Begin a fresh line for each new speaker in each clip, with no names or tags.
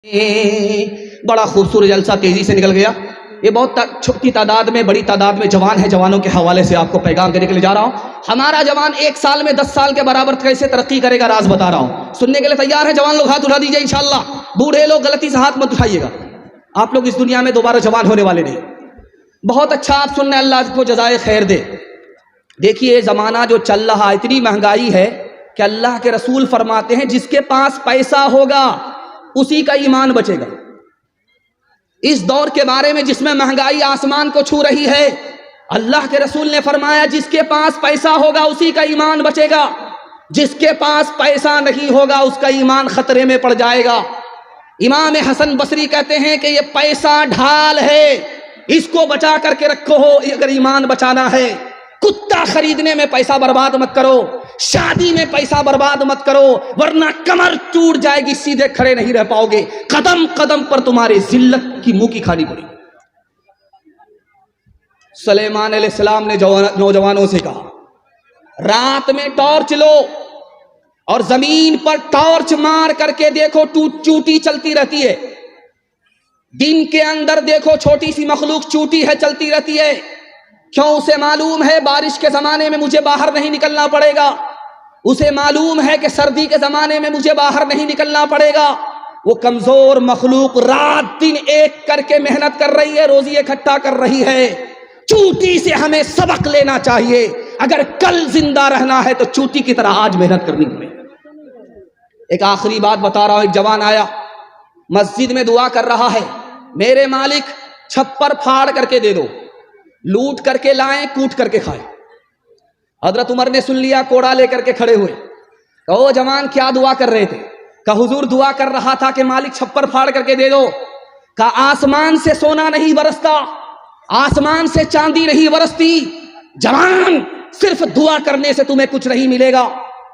बड़ा खूबसूरत जलसा तेजी से निकल गया। ये बहुत छोटी तादाद में, बड़ी तादाद में जवान है। जवानों के हवाले से आपको पैगाम देने के लिए जा रहा हूँ। हमारा जवान 1 साल में 10 साल के बराबर कैसे तरक्की करेगा, राज बता रहा हूँ। सुनने के लिए तैयार है? जवान लोग हाथ उठा दीजिए इंशाअल्लाह। बूढ़े लोग गलती से हाथ मत उठाइएगा, आप लोग इस दुनिया में दोबारा जवान होने वाले नहीं। बहुत अच्छा आप सुनने, अल्लाह को जज़ाए खैर दे। देखिए ज़माना जो चल रहा, इतनी महंगाई है कि अल्लाह के रसूल फरमाते हैं जिसके पास पैसा होगा उसी का ईमान बचेगा। इस दौर के बारे में जिसमें महंगाई आसमान को छू रही है, अल्लाह के रसूल ने फरमाया जिसके पास पैसा होगा उसी का ईमान बचेगा, जिसके पास पैसा नहीं होगा उसका ईमान खतरे में पड़ जाएगा। इमाम हसन बसरी कहते हैं कि ये पैसा ढाल है, इसको बचा करके रखो हो अगर ईमान बचाना है। कुत्ता खरीदने में पैसा बर्बाद मत करो, शादी में पैसा बर्बाद मत करो, वरना कमर टूट जाएगी, सीधे खड़े नहीं रह पाओगे, कदम कदम पर तुम्हारे जिल्लत की मुंह की खानी पड़ेगी। सुलेमान अलैहिस्सलाम ने नौजवानों से कहा, रात में टॉर्च लो और जमीन पर टॉर्च मार करके देखो, चूटी चलती रहती है। दिन के अंदर देखो, छोटी सी मखलूक चूटी है, चलती रहती है। क्यों? उसे मालूम है बारिश के जमाने में मुझे बाहर नहीं निकलना पड़ेगा, उसे मालूम है कि सर्दी के जमाने में मुझे बाहर नहीं निकलना पड़ेगा। वो कमजोर मखलूक रात दिन एक करके मेहनत कर रही है, रोजी इकट्ठा कर रही है। चूटी से हमें सबक लेना चाहिए। अगर कल जिंदा रहना है तो चूटी की तरह आज मेहनत करनी पड़ेगी। एक आखिरी बात बता रहा हूं। एक जवान आया, मस्जिद में दुआ कर रहा है, मेरे मालिक छप्पर फाड़ करके दे दो, लूट करके लाएं, कूट करके खाएं। हजरत उमर ने सुन लिया, कोड़ा लेकर के खड़े हुए। कहो जवान क्या दुआ कर रहे थे? कहा हुजूर दुआ कर रहा था कि मालिक छप्पर फाड़ करके दे दो। कहा आसमान से सोना नहीं बरसता, आसमान से चांदी नहीं बरसती। जवान सिर्फ दुआ करने से तुम्हें कुछ नहीं मिलेगा,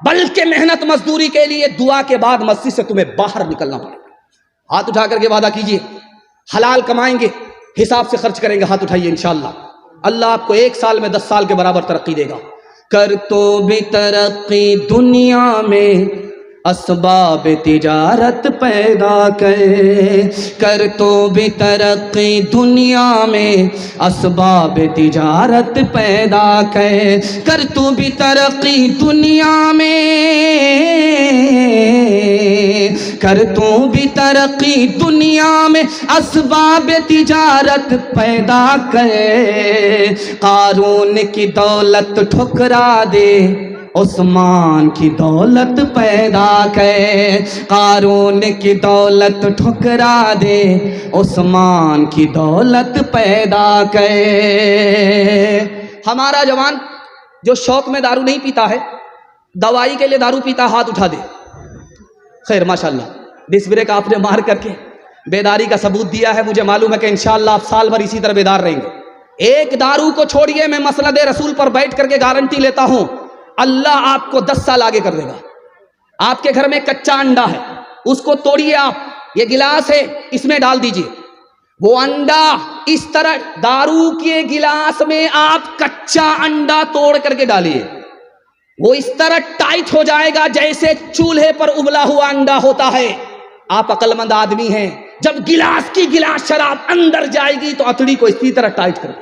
बल्कि मेहनत मजदूरी के लिए दुआ के बाद मस्जिद से तुम्हें बाहर निकलना पड़ेगा। हाथ उठा करके वादा कीजिए, हलाल कमाएंगे, हिसाब से खर्च करेंगे। हाथ उठाइए, इंशाअल्लाह अल्लाह आपको 1 साल में 10 साल के बराबर तरक्की देगा। कर तो भी तरक्की दुनिया में, असबाब तिजारत पैदा कर तो भी तरक्की दुनिया में, असबाब तिजारत पैदा कर तो भी तरक्की दुनिया में, कर तू भी तरक्की दुनिया में, असबाब तिजारत पैदा कर। कारून की दौलत ठुकरा दे, उस्मान की दौलत पैदा कर। कारून की दौलत ठुकरा दे, उस्मान की दौलत पैदा कर। हमारा जवान जो शौक में दारू नहीं पीता है, दवाई के लिए दारू पीता, हाथ उठा दे। खैर माशाल्लाह, डिस ब्रेक आपने मार करके बेदारी का सबूत दिया है। मुझे मालूम है कि इंशाअल्लाह आप साल भर इसी तरह बेदार रहेंगे। एक दारू को छोड़िए, मैं मसनद रसूल पर बैठ करके गारंटी लेता हूं, अल्लाह आपको 10 साल आगे कर देगा। आपके घर में कच्चा अंडा है, उसको तोड़िए आप, ये गिलास है इसमें डाल दीजिए, वो अंडा इस तरह दारू के गिलास में आप कच्चा अंडा तोड़ करके डालिए, वो इस तरह टाइट हो जाएगा जैसे चूल्हे पर उबला हुआ अंडा होता है। आप अक्लमंद आदमी हैं, जब गिलास की गिलास शराब अंदर जाएगी तो अतड़ी को इसी तरह टाइट कर।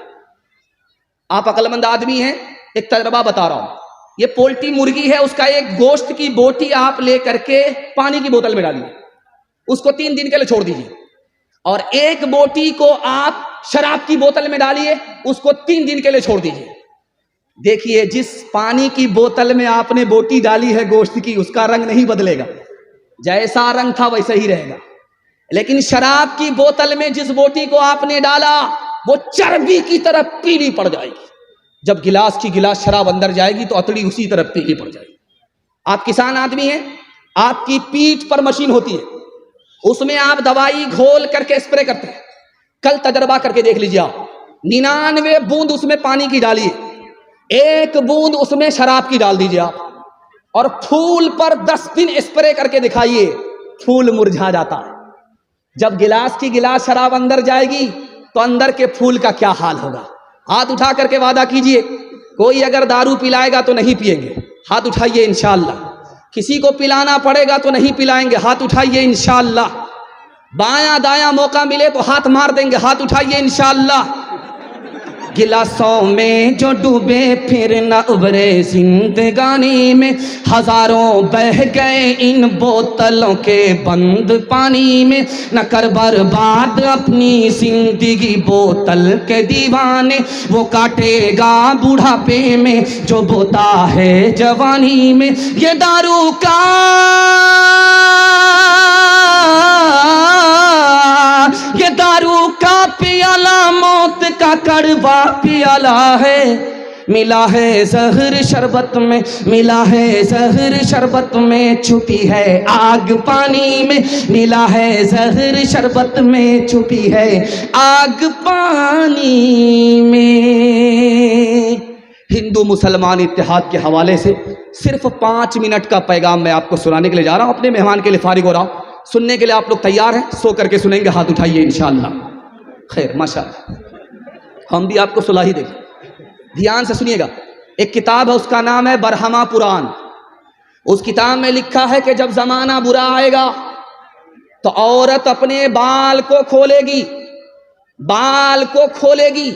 आप अक्लमंद आदमी हैं, एक तजर्बा बता रहा हूं। ये पोल्ट्री मुर्गी है, उसका एक गोश्त की बोटी आप ले करके पानी की बोतल में डालिए, उसको 3 दिन के लिए छोड़ दीजिए, और एक बोटी को आप शराब की बोतल में डालिए, उसको 3 दिन के लिए छोड़ दीजिए। देखिए जिस पानी की बोतल में आपने बोटी डाली है गोश्त की, उसका रंग नहीं बदलेगा, जैसा रंग था वैसा ही रहेगा। लेकिन शराब की बोतल में जिस बोटी को आपने डाला, वो चर्बी की तरह पीली पड़ जाएगी। जब गिलास की गिलास शराब अंदर जाएगी तो अतड़ी उसी तरफ पीली पड़ जाएगी। आप किसान आदमी हैं, आपकी पीठ पर मशीन होती है, उसमें आप दवाई घोल करके स्प्रे करते हैं। कल तजर्बा करके देख लीजिए आप, 99 बूंद उसमें पानी की डालिए, 1 बूंद उसमें शराब की डाल दीजिए आप, और फूल पर 10 दिन स्प्रे करके दिखाइए, फूल मुरझा जाता है। जब गिलास की गिलास शराब अंदर जाएगी तो अंदर के फूल का क्या हाल होगा। हाथ उठा करके वादा कीजिए, कोई अगर दारू पिलाएगा तो नहीं पिएंगे। हाथ उठाइए इंशाअल्लाह। किसी को पिलाना पड़ेगा तो नहीं पिलाएंगे, हाथ उठाइए इंशाअल्लाह। बायां दायां मौका मिले तो हाथ मार देंगे, हाथ उठाइए इंशाअल्लाह। गिलासों में जो डूबे फिर न उबरे जिंदगानी में, हजारों बह गए इन बोतलों के बंद पानी में। न कर बर्बाद अपनी जिंदगी बोतल के दीवाने, वो काटेगा बुढ़ापे में जो बोता है जवानी में। ये दारू का पियाला मौत का कड़वा पियाला है। मिला है जहर शरबत में, मिला है जहर शरबत में, छुपी है आग पानी में। मिला है जहर शरबत में, छुपी है आग पानी में। हिंदू मुसलमान इत्तेहाद के हवाले से सिर्फ 5 मिनट का पैगाम मैं आपको सुनाने के लिए जा रहा हूं। अपने मेहमान के लिए फारिग हो रहा हूं, सुनने के लिए आप लोग तैयार हैं? सो करके सुनेंगे, हाथ उठाइए इंशाअल्लाह। खैर माशाअल्लाह, हम भी आपको सुला ही देंगे। ध्यान से सुनिएगा। एक किताब है, उसका नाम है बरहमा पुराण। उस किताब में लिखा है कि जब जमाना बुरा आएगा तो औरत अपने बाल को खोलेगी, बाल को खोलेगी,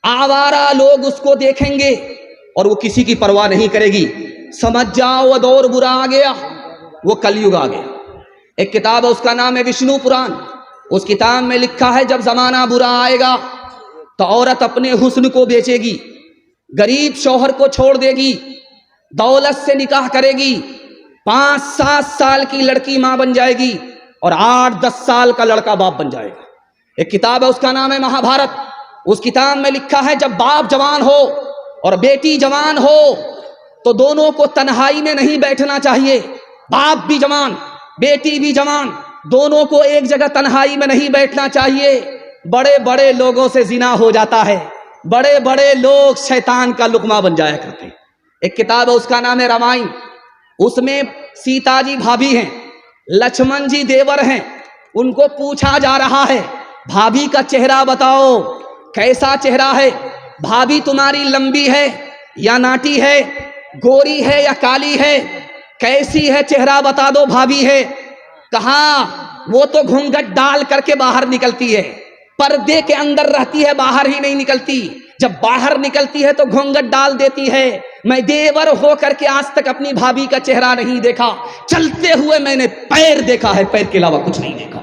आवारा लोग उसको देखेंगे और वो किसी की परवाह नहीं करेगी। समझ जाओ वो दौर बुरा आ गया, वो कलयुग आ गया। एक किताब है, उसका नाम है विष्णु पुराण। उस किताब में लिखा है जब जमाना बुरा आएगा तो औरत अपने हुस्न को बेचेगी, गरीब शौहर को छोड़ देगी, दौलत से निकाह करेगी, 5-7 साल की लड़की मां बन जाएगी और 8-10 साल का लड़का बाप बन जाएगा। एक किताब है, उसका नाम है महाभारत। उस किताब में लिखा है जब बाप जवान हो और बेटी जवान हो तो दोनों को तन्हाई में नहीं बैठना चाहिए। बाप भी जवान, बेटी भी जवान, दोनों को एक जगह तन्हाई में नहीं बैठना चाहिए। बड़े बड़े लोगों से जिना हो जाता है, बड़े बड़े लोग शैतान का लुकमा बन जाया करते हैं। एक किताब है, उसका नाम है रामायण। उसमें सीता जी भाभी हैं, लक्ष्मण जी देवर हैं। उनको पूछा जा रहा है भाभी का चेहरा बताओ, कैसा चेहरा है? भाभी तुम्हारी लंबी है या नाटी है, गोरी है या काली है, कैसी है चेहरा बता दो भाभी है। कहा वो तो घूंघट डाल करके बाहर निकलती है, पर्दे के अंदर रहती है, बाहर ही नहीं निकलती। जब बाहर निकलती है तो घूंघट डाल देती है। मैं देवर हो करके आज तक अपनी भाभी का चेहरा नहीं देखा, चलते हुए मैंने पैर देखा है, पैर के अलावा कुछ नहीं देखा।